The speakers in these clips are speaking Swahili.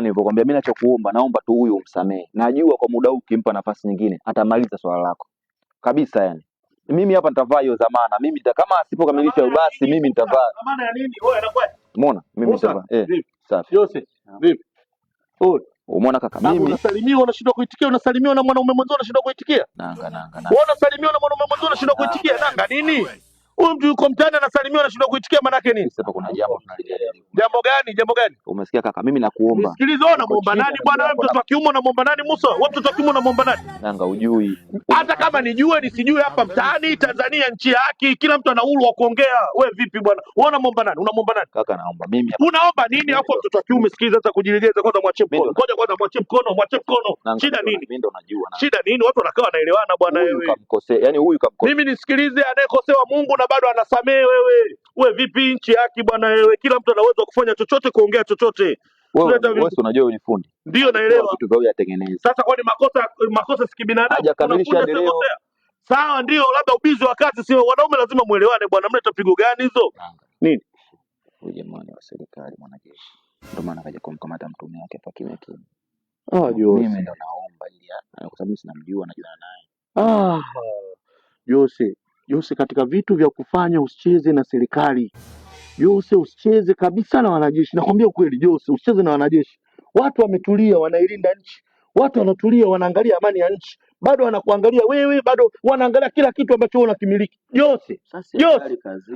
kama nilivyokuambia, mimi ninachokuomba, naomba tu huyu umsamehe. Najua kwa muda huu ukimpa nafasi nyingine atamaliza swala lako kabisa. Yani mimi hapa nitavaa hiyo dhamana, mimi kama asipokamilisha basi mimi nitavaa. Dhamana ya nini? Wewe anakuaje? Umeona, mimi nitavaa safi. Jose, vipi? Umeona kaka, mimi unasalimiwa unashindwa kuitikia, unasalimiwa na mwanaume mwenzio unashindwa kuitikia. Nanga. Wewe unasalimiwa na mwanaume mwenzio unashindwa kuitikia, nanga nini? Huyu mtu yuko mtaani anasalimiwa anashindwa kuitikia, maana yake nini? Sasa kuna jambo tunalijadili. Jambo gani? Umesikia kaka, mimi nakuomba. Nisikilize, wewe unamuomba nani bwana? Wewe mtoto wa kiume unamuomba nani Musa? Wewe mtoto wa kiume unamuomba nani? Nanga ujui. Hata kama nijue nisijue, hapa mtaani Tanzania nchi ya haki, kila mtu ana uhuru wa kuongea. Wewe vipi bwana? Wewe unamuomba nani? Unamuomba nani? Kaka naomba mimi. Unaomba nini hapo mtoto wa kiume? Sikiliza, hata kujilegeza kwanza, mwachie mkono. Ngoja kwanza mwachie mkono. Shida nini? Mimi ndo najua. Shida nini? Watu wanakaa wanaelewana bwana wewe. Kamkosea. Yaani huyu kamkosea. Mimi nisikilize, anayekosewa Mungu na bado anasamehe wewe. Wewe vipi nchi yake bwana wewe? Kila mtu ana uwezo wa kufanya chochote, kuongea chochote. Wewe unajua wewe ni fundi. Ndio naelewa. Vitu vya yatengeneza. Sasa kwani makosa si kibinadamu? Hajakamilisha leo. Sawa, ndio labda ubizi wa kazi, sio wanaume lazima muelewane bwana. Mleta pigo gani hizo? Nini? Huyu jamani wa serikali mwanajeshi. Ndio maana kaja kumkamata mtume wake hapa kimya. Jose. Mimi ndo naomba ili kwa sababu sinamjua, najua naye. Jose, katika vitu vya kufanya usicheze na serikali. Jose, usicheze kabisa na wanajeshi. Nakwambia ukweli Jose, usicheze na wanajeshi. Watu wametulia, wanailinda nchi. Watu wanatulia, wanaangalia amani ya nchi. Bado wanakuangalia wewe, bado wanaangalia kila kitu ambacho wewe unakimiliki. Jose,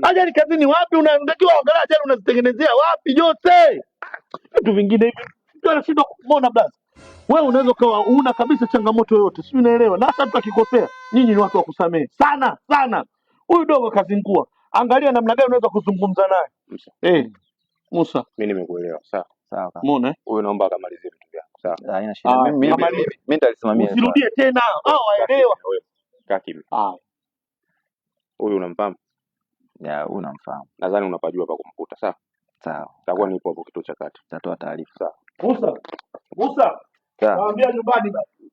ajali kazini wapi? Unatakiwa angalia ajali unazitengenezea wapi Jose? Vitu vingine hivi ndio anashindwa kuona blaza. Wewe unaweza ukawa una kabisa changamoto yoyote, sio? Unaelewa? Na hata mtu akikosea, nyinyi ni watu wa kusamehe sana. Huyu dogo kazi nkua, angalia namna gani unaweza kuzungumza naye. Musa, mimi nimekuelewa. Sawa. Umeona? Huyu naomba akamalizie vitu vyako. Sawa. Haina shida. Mimi nitalisimamia. Usirudie tena. Waelewa. Kaa kimya. Huyu unamfahamu? Huyu namfahamu. Nadhani unapajua pa kumkuta. Sawa. Takuwa nipo hapo kituo cha kati. Tutatoa taarifa. Sawa. Musa. Naambia nyumbani basi.